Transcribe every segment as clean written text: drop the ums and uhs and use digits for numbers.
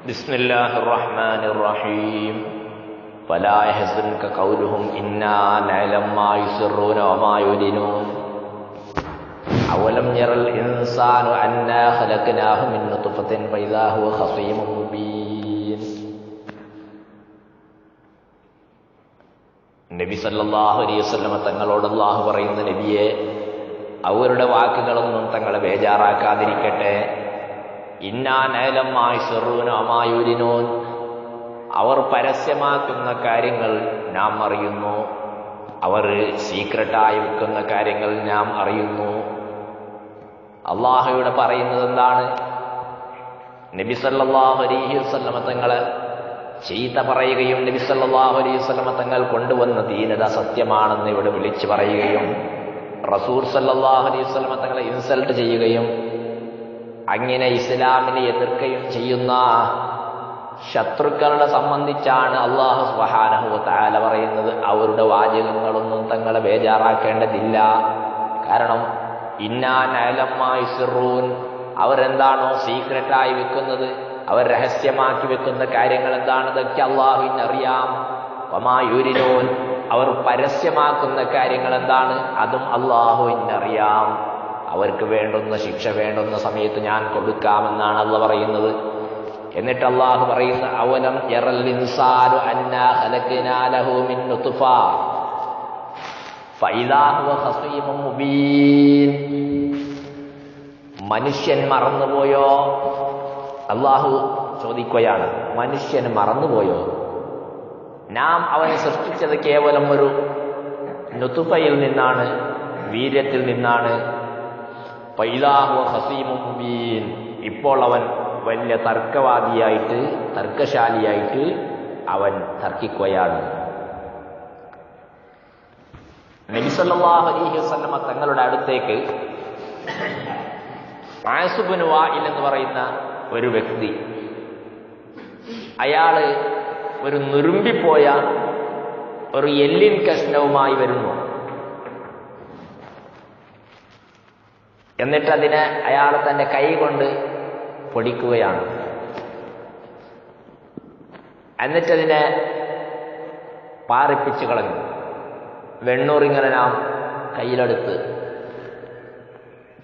ബിസ്മില്ലാഹിർ റഹ്മാനിർ റഹീം. ഫലാ യഹ്സുൻക ഖൗലുഹും ഇന്നാ നഅലം മാ യുസിറൂന വമാ യുലിനൂൻ. അവലം യറൽ ഇൻസാനു അന്നാ ഖലഖനാഹു മിൻ നുത്ഫത്തിൻ ഫഇദാ ഹുവ ഖസീമുൻ മുബീൻ. നബി സല്ലല്ലാഹു അലൈഹി വസല്ലമ തങ്ങളോട് അല്ലാഹു പറയുന്ന, നബിയെ, അവരുടെ വാക്കുകളൊന്നും തങ്ങളെ ബേജാറാക്കാതിരിക്കട്ടെ. ഇന്നാ നഅലം മാ യുസിറൂന വമാ യുലിനൂൻ. അവർ പരസ്യമാക്കുന്ന കാര്യങ്ങൾ നാം അറിയുന്നു, അവർ സീക്രട്ടായി വെക്കുന്ന കാര്യങ്ങൾ നാം അറിയുന്നു. അള്ളാഹുവിടെ പറയുന്നത് എന്താണ്? നബി സല്ലല്ലാഹു അലൈഹി വസല്ലമ തങ്ങളെ ചീത്ത പറയുകയും നബി സല്ലല്ലാഹു അലൈഹി വസല്ലമ തങ്ങൾ കൊണ്ടുവന്ന ദീനത സത്യമാണെന്ന് ഇവിടെ വിളിച്ചു പറയുകയും റസൂൽ സല്ലല്ലാഹു അലൈഹി വസല്ലമ തങ്ങളെ ഇൻസൾട്ട് ചെയ്യുകയും അങ്ങനെ ഇസ്ലാമിനെ എതിർക്കുകയും ചെയ്യുന്ന ശത്രുക്കളെ സംബന്ധിച്ചാണ് അല്ലാഹു സുബ്ഹാനഹു വ തആല പറയുന്നത്, അവരുടെ വാചകങ്ങളൊന്നും തങ്ങളെ ബേജാറാക്കേണ്ടതില്ല. കാരണം ഇന്നാ നഅലം മാ യുസിറൂൻ, അവരെന്താണോ സീക്രട്ടായി വെക്കുന്നത്, അവർ രഹസ്യമാക്കി വെക്കുന്ന കാര്യങ്ങൾ എന്താണെന്നൊക്കെ അള്ളാഹുവിനറിയാം. വമാ യുലിനൂൻ, അവർ പരസ്യമാക്കുന്ന കാര്യങ്ങൾ എന്താണ്, അതും അള്ളാഹുവിനറിയാം. അവർക്ക് വേണ്ടുന്ന ശിക്ഷ വേണ്ടുന്ന സമയത്ത് ഞാൻ കൊടുക്കാമെന്നാണ് അള്ളാഹ് പറയുന്നത്. എന്നിട്ട് അള്ളാഹു പറയുന്ന, അവലം യറൽ ഇൻസാനു അന്നാ ഖലഖനാ ലഹു മിൻ നുത്ഫ ഫഇദാ ഹുവ ഖസീമുൻ മുബീൻ. മനുഷ്യൻ മറന്നുപോയോ? അള്ളാഹു ചോദിക്കുകയാണ്, മനുഷ്യൻ മറന്നുപോയോ? നാം അവനെ സൃഷ്ടിച്ചത് കേവലം ഒരു നുത്ഫയിൽ നിന്നാണ്, വീര്യത്തിൽ നിന്നാണ്. ഫഇദാ ഹുവ ഖസീമുൻ മുബീൻ. ഇപ്പോൾ അവൻ വലിയ തർക്കവാദിയായിട്ട്, തർക്കശാലിയായിട്ട് അവൻ തർക്കിക്കുകയാണ്. നബി സല്ലല്ലാഹു അലൈഹി വസല്ലമ തങ്ങളുടെ അടുത്തേക്ക് ആസ് ഇബ്നു വാഇൽ എന്ന് പറയുന്ന ഒരു വ്യക്തി, അയാള് ഒരു നുറുമ്പിപ്പോയ ഒരു എല്ലിൻ കഷ്ണവുമായി വരുന്നു. എന്നിട്ടതിനെ അയാൾ തന്റെ കൈ കൊണ്ട് പൊടിക്കുകയാണ്. എന്നിട്ടതിനെ പാറിപ്പിച്ച് കളഞ്ഞു. വെണ്ണൂറിങ്ങനെ നാം കയ്യിലെടുത്ത്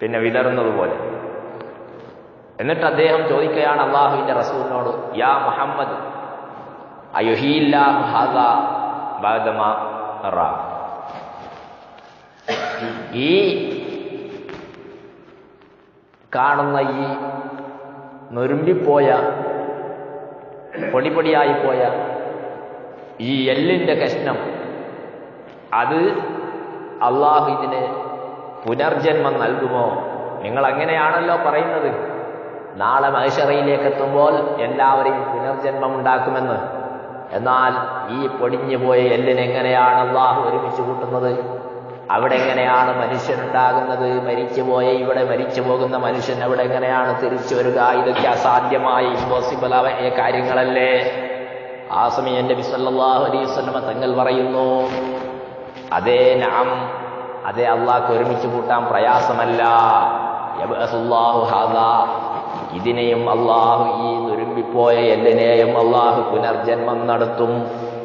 പിന്നെ വിതറുന്നതുപോലെ. എന്നിട്ട് അദ്ദേഹം ചോദിക്കുകയാണ് അള്ളാഹുവിന്റെ റസൂലിനോട്, യാ മുഹമ്മദ്, അയുഹീല്ലാഹു ഹാദാ ബഅദമാ റഅ. ഈ കാണുന്ന ഈ നുരുമ്പിപ്പോയ, പൊടിപൊടിയായിപ്പോയ ഈ എല്ലിന്റെ കഷ്ണം, അത് അള്ളാഹു ഇതിന് പുനർജന്മം നൽകുമോ? നിങ്ങൾ അങ്ങനെയാണല്ലോ പറയുന്നത്, നാളെ മഹ്ശറയിലേക്ക് എത്തുമ്പോൾ എല്ലാവരെയും പുനർജന്മം ഉണ്ടാക്കുമെന്ന്. എന്നാൽ ഈ പൊടിഞ്ഞു പോയ എല്ലിനെങ്ങനെയാണ് അള്ളാഹു ഒരുമിച്ച് കൂട്ടുന്നത്? അവിടെ എങ്ങനെയാണ് മനുഷ്യനുണ്ടാകുന്നത്? മരിച്ചുപോയ ഇവിടെ മരിച്ചു പോകുന്ന മനുഷ്യൻ അവിടെ എങ്ങനെയാണ് തിരിച്ചു വരിക? ഇതൊക്കെ അസാധ്യമായ ഇമ്പോസിബിൾ ആയ കാര്യങ്ങളല്ലേ? ആ സമയം നബി സല്ലല്ലാഹു അലൈഹി വസല്ലമ തങ്ങൾ പറയുന്നു, അതേ നഅം, അതേ, അള്ളാഹ്ക്ക് ഒരുമിച്ച് കൂട്ടാൻ പ്രയാസമല്ല. യബ്അസുല്ലാഹു ഹാദാ, ഇതിനെയും അള്ളാഹു, ഈ നുരുമ്പിപ്പോയ എല്ലിനെയും അള്ളാഹു പുനർജന്മം നടത്തും.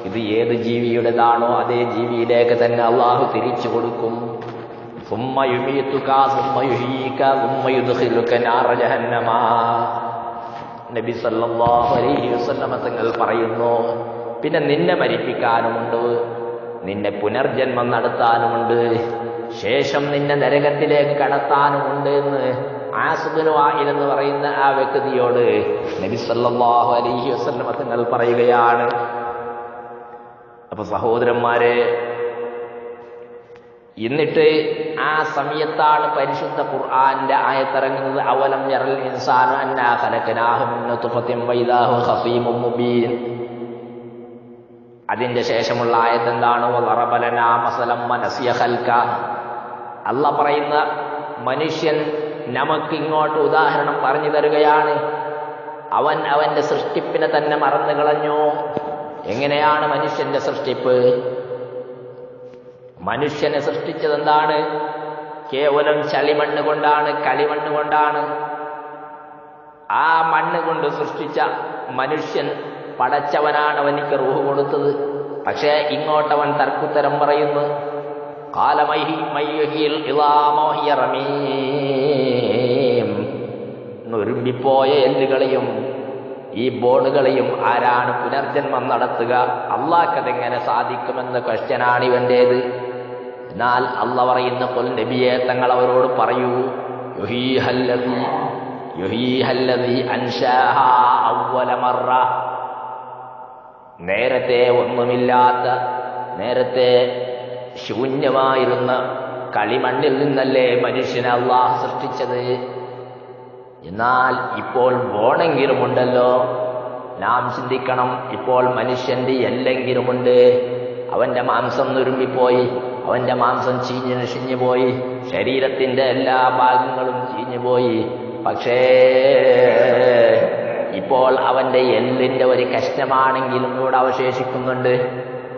ഇത് ഏത് ജീവിയുടേതാണോ അതേ ജീവിയിലേക്ക് തന്നെ അള്ളാഹു തിരിച്ചു കൊടുക്കും. സുമ്മ യുമീതുക സുമ്മ യുഹീക സുമ്മ യുദ്ഖിലുക നാറ ജഹന്നമ. നബി സല്ലല്ലാഹു അലൈഹി വസല്ലമ തങ്ങൾ പറയുന്നു, പിന്നെ നിന്നെ മരിപ്പിക്കാനുമുണ്ട്, നിന്നെ പുനർജന്മം നടത്താനുമുണ്ട്, ശേഷം നിന്നെ നരകത്തിലേക്ക് കടത്താനുമുണ്ട് എന്ന് ആസ് ഇബ്നു വാഇൽ എന്ന് പറയുന്ന ആ വ്യക്തിയോട് നബി സല്ലല്ലാഹു അലൈഹി വസല്ലമ തങ്ങൾ പറയുകയാണ്. അപ്പൊ സഹോദരന്മാരെ, എന്നിട്ട് ആ സമയത്താണ് പരിശുദ്ധ ഖുർആന്റെ ആയത്തിറങ്ങുന്നത്, അവലം യറൽ ഇൻസാനു അന്നാ ഖലഖനാഹു മിൻ നുത്ഫത്തിൻ ഫഇദാ ഹുവ ഖസീമുൻ മുബീൻ. അതിന്റെ ശേഷമുള്ള ആയത്ത് എന്താണ്? വദറബ ലനാ മസലൻ വനസിയ ഖൽക. അല്ലാഹ് പറയുന്ന, മനുഷ്യൻ നമുക്ക് ഇങ്ങോട്ട് ഉദാഹരണം പറഞ്ഞു തരികയാണ്. അവൻ അവന്റെ സൃഷ്ടിപ്പിനെ തന്നെ മറന്നു കളഞ്ഞു. എങ്ങനെയാണ് മനുഷ്യന്റെ സൃഷ്ടിപ്പ്? മനുഷ്യനെ സൃഷ്ടിച്ചത് എന്താണ്? കേവലം ചളിമണ്ണ് കൊണ്ടാണ്, കളിമണ്ണ് കൊണ്ടാണ്. ആ മണ്ണ് കൊണ്ട് സൃഷ്ടിച്ച മനുഷ്യൻ പടച്ചവനാണ് അവനിക്ക് റൂഹ് കൊടുത്തത്. പക്ഷേ ഇങ്ങോട്ടവൻ തർക്കുത്തരം പറയുന്നു. നുരുമ്പിപ്പോയ എല്ലുകളെയും ഈ ബോണുകളെയും ആരാണ് പുനർജന്മം നടത്തുക? അള്ളാഹ്ക്കതെങ്ങനെ സാധിക്കുമെന്ന ക്വസ്റ്റ്യനാണ് ഇവന്റേത്. എന്നാൽ അള്ളാഹ് പറയുന്ന ഖുൽ നബിയെ തങ്ങൾ അവരോട് പറയൂ, യുഹീഹല്ലദീ അൻശാഹാ അവ്വല മർറ. നേരത്തെ ഒന്നുമില്ലാത്ത, നേരത്തെ ശൂന്യമായിരുന്ന കളിമണ്ണിൽ നിന്നല്ലേ മനുഷ്യനെ അള്ളാഹ് സൃഷ്ടിച്ചത്. എന്നാൽ ഇപ്പോൾ ബോണെങ്കിലുമുണ്ടല്ലോ. നാം ചിന്തിക്കണം, ഇപ്പോൾ മനുഷ്യന്റെ എല്ലെങ്കിലുമുണ്ട്. അവന്റെ മാംസം നുരുമ്പിപ്പോയി, അവന്റെ മാംസം ചീഞ്ഞു നശിഞ്ഞു പോയി, ശരീരത്തിന്റെ എല്ലാ ഭാഗങ്ങളും ചീഞ്ഞുപോയി. പക്ഷേ ഇപ്പോൾ അവന്റെ എല്ലിന്റെ ഒരു കഷ്ണമാണെങ്കിലും ഇവിടെ അവശേഷിക്കുന്നുണ്ട്.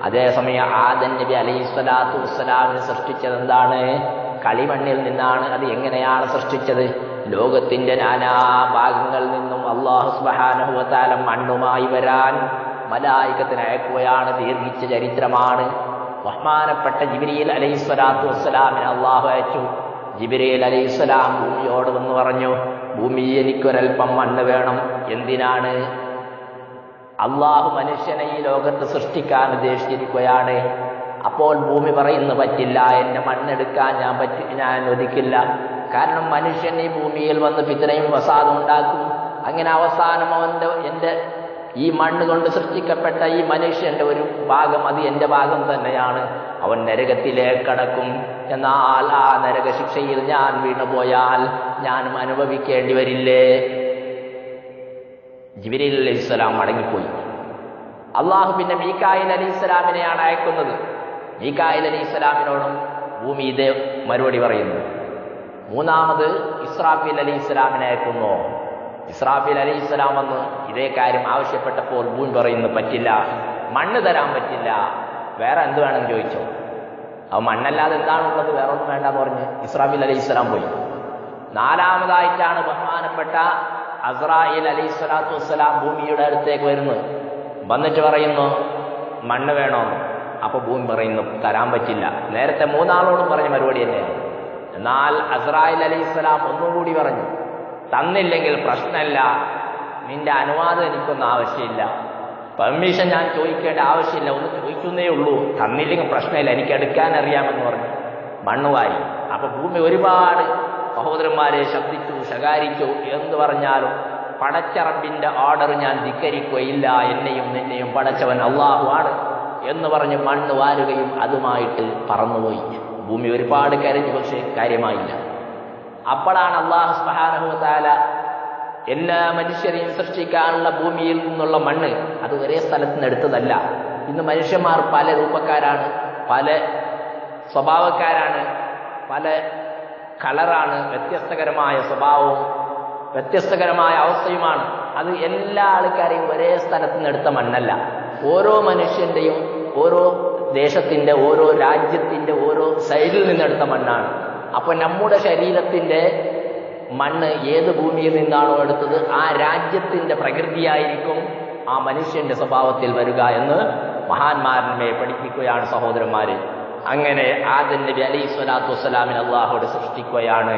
അതേസമയം ആദം നബി അലൈഹിസ്സലാത്തു വസ്സലാമിനെ സൃഷ്ടിച്ചത് എന്താണ്? കളിമണ്ണിൽ നിന്നാണ്. അത് എങ്ങനെയാണ് സൃഷ്ടിച്ചത്? ലോകത്തിന്റെ നാനാഭാഗങ്ങളിൽ നിന്നും അല്ലാഹു സുബ്ഹാനഹു വ തആല മണ്ണുമായി വരാൻ മലായികത്തിനെ അയക്കുകയാണ്. ദീർഘിച്ച ചരിത്രമാണ്. ബഹുമാനപ്പെട്ട ജിബ്രീൽ അലൈഹിസ്സലാത്തു വസ്സലാമിനെ അല്ലാഹു അയച്ചു. ജിബ്രീൽ അലൈഹിസ്സലാം ഭൂമിയോട് വന്ന് പറഞ്ഞു, ഭൂമി എനിക്കൊരൽപ്പം മണ്ണ് വേണം. എന്തിനാണ്? അള്ളാഹു മനുഷ്യനെ ഈ ലോകത്ത് സൃഷ്ടിക്കാൻ ഉദ്ദേശിച്ചിരിക്കുകയാണ്. അപ്പോൾ ഭൂമി പറയുന്നു, പറ്റില്ല, എന്റെ മണ്ണെടുക്കാൻ ഞാൻ അനുവദിക്കില്ല. കാരണം മനുഷ്യൻ ഈ ഭൂമിയിൽ വന്ന് ഫിത്നയും ഫസാദും ഉണ്ടാക്കും. അങ്ങനെ അവസാനം എന്റെ ഈ മണ്ണ് കൊണ്ട് സൃഷ്ടിക്കപ്പെട്ട ഈ മനുഷ്യന്റെ ഒരു ഭാഗം, അത് എന്റെ ഭാഗം തന്നെയാണ്. അവൻ നരകത്തിലേക്കടക്കും. എന്നാൽ ആ നരക ശിക്ഷയിൽ ഞാൻ വീണുപോയാൽ ഞാനും അനുഭവിക്കേണ്ടി വരില്ലേ? ജിബ്രീൽ അലൈഹിസ്സലാം മടങ്ങിപ്പോയി. അള്ളാഹു പിന്നെ മീകായിൽ അലൈഹിസ്സലാമിനെയാണ് അയക്കുന്നത്. മീകായിൽ അലൈഹിസ്സലാമിനോടും ഭൂമി ഇതേ മറുപടി പറയുന്നു. മൂന്നാമത് ഇസ്രാഫീൽ അലൈഹിസ്സലാമിനെ അയക്കുന്നു. ഇസ്രാഫീൽ അലൈഹിസ്സലാം വന്ന് ഇതേ കാര്യം ആവശ്യപ്പെട്ടപ്പോൾ ഭൂമി പറയുന്നു, പറ്റില്ല, മണ്ണ് തരാൻ പറ്റില്ല, വേറെ എന്ത് വേണമെന്ന് ചോദിച്ചോ. അവ മണ്ണല്ലാതെ എന്താണുള്ളത്, വേറെ ഒന്നും വേണ്ടെന്ന് പറഞ്ഞ് ഇസ്രാഫീൽ അലൈഹിസ്സലാം പോയി. നാലാമതായിട്ടാണ് ബഹുമാനപ്പെട്ട അസ്രായീൽ അലൈഹിസ്സലാത്തു വസ്സലാം ഭൂമിയുടെ അടുത്തേക്ക് വരുന്നു. വന്നിട്ട് പറയുന്നു, മണ്ണ് വേണോന്ന്. അപ്പൊ ഭൂമി പറയുന്നു, തരാൻ പറ്റില്ല. നേരത്തെ മൂന്നാളോടും പറഞ്ഞ മറുപടി തന്നെയാണ്. എന്നാൽ അസ്രായീൽ അലൈഹിസ്സലാം ഒന്നുകൂടി പറഞ്ഞു, തന്നില്ലെങ്കിൽ പ്രശ്നമില്ല, നിന്റെ അനുവാദം എനിക്കൊന്നും ആവശ്യമില്ല, പെർമിഷൻ ഞാൻ ചോദിക്കേണ്ട ആവശ്യമില്ല, ഒന്ന് ചോദിക്കുന്നേ ഉള്ളൂ, തന്നില്ലെങ്കിൽ പ്രശ്നമില്ല, എനിക്ക് എടുക്കാൻ അറിയാമെന്ന് പറഞ്ഞു മണ്ണ് വാരി. അപ്പൊ ഭൂമി ഒരുപാട് സഹോദരന്മാരെ ശബ്ദിച്ചു, ശകാരിച്ചു. എന്ത് പറഞ്ഞാലും പടച്ച റബ്ബിന്റെ ഓർഡർ ഞാൻ ധിക്കരിക്കുകയില്ല, എന്നെയും നിന്നെയും പടച്ചവൻ അള്ളാഹു ആണ് എന്ന് പറഞ്ഞ് മണ്ണ് വാരുകയും അതുമായിട്ട് പറന്നുപോയി. ഭൂമി ഒരുപാട് കരഞ്ഞു, പക്ഷേ കാര്യമായില്ല. അപ്പോഴാണ് അല്ലാഹു സുബ്ഹാനഹു വ തആല എല്ലാ മനുഷ്യരെയും സൃഷ്ടിക്കാനുള്ള ഭൂമിയിൽ നിന്നുള്ള മണ്ണ് അത് ഒരേ സ്ഥലത്ത് നിന്ന് എടുത്തതല്ല. ഇന്ന് മനുഷ്യന്മാർ പല രൂപക്കാരാണ്, പല സ്വഭാവക്കാരാണ്, പല കളറാണ്, വ്യത്യസ്തകരമായ സ്വഭാവവും വ്യത്യസ്തകരമായ അവസ്ഥയുമാണ്. അത് എല്ലാ ആൾക്കാരെയും ഒരേ സ്ഥലത്ത് നിന്ന് എടുത്ത മണ്ണല്ല. ഓരോ മനുഷ്യന്റെയും, ഓരോ ദേശത്തിന്റെ, ഓരോ രാജ്യത്തിന്റെ ഓരോ സൈഡിൽ നിന്നെടുത്ത മണ്ണാണ്. അപ്പൊ നമ്മുടെ ശരീരത്തിന്റെ മണ്ണ് ഏത് ഭൂമിയിൽ നിന്നാണോ എടുത്തത് ആ രാജ്യത്തിന്റെ പ്രകൃതിയായിരിക്കും ആ മനുഷ്യന്റെ സ്വഭാവത്തിൽ വരിക എന്ന് മഹാന്മാരനെ പഠിപ്പിക്കുകയാണ് സഹോദരന്മാര്. അങ്ങനെ ആദം നബി അലൈഹിസ്സലാത്തു വസ്സലാമിനെ അള്ളാഹുവിടെ സൃഷ്ടിക്കുകയാണ്.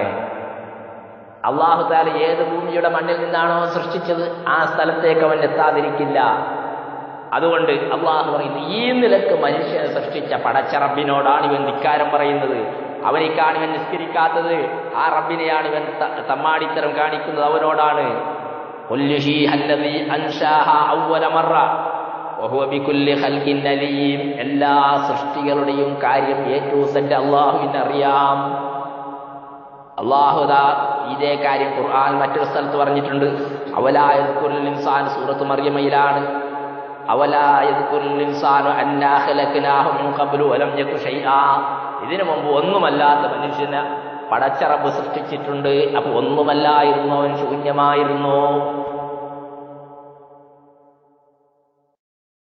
അള്ളാഹു തആല ഏത് ഭൂമിയുടെ മണ്ണിൽ നിന്നാണോ സൃഷ്ടിച്ചത് ആ സ്ഥലത്തേക്ക് അവൻ എത്താതിരിക്കില്ല. അതുകൊണ്ട് അള്ളാഹു പറയുന്നു, ഈ നിലക്ക് മനുഷ്യനെ സൃഷ്ടിച്ച പടച്ച റബ്ബിനോടാണ് ഇവൻ ധിക്കാരം പറയുന്നത്. അവനിക്കാണ് ഇവൻ നിസ്കരിക്കാത്തത്, ആ റബ്ബിനെയാണ് ഇവൻ തമ്മാടിത്തരം കാണിക്കുന്നത്, അവനോടാണ്. എല്ലാ സൃഷ്ടികളുടെയും കാര്യം A-Z അള്ളാഹുവിന് അറിയാം. അള്ളാഹുദാ ഇതേ കാര്യം ഖുർആൻ മറ്റൊരു സ്ഥലത്ത് പറഞ്ഞിട്ടുണ്ട്. അവലാ യദ്കുറുൽ ഇൻസാൻ സൂറത്ത് മർയമയിലാണ്. അവലാ യദ്കുറുൽ ഇൻസാനു അന്നാ ഖലഖനാഹു മിൻ ഖബ്ലു വലം യകു ശൈആ. ഇതിനു മുമ്പ് ഒന്നുമല്ലാത്ത മനുഷ്യനെ പടച്ച റബ്ബ് സൃഷ്ടിച്ചിട്ടുണ്ട്. അപ്പൊ ഒന്നുമല്ലായിരുന്നു, അവൻ ശൂന്യമായിരുന്നു.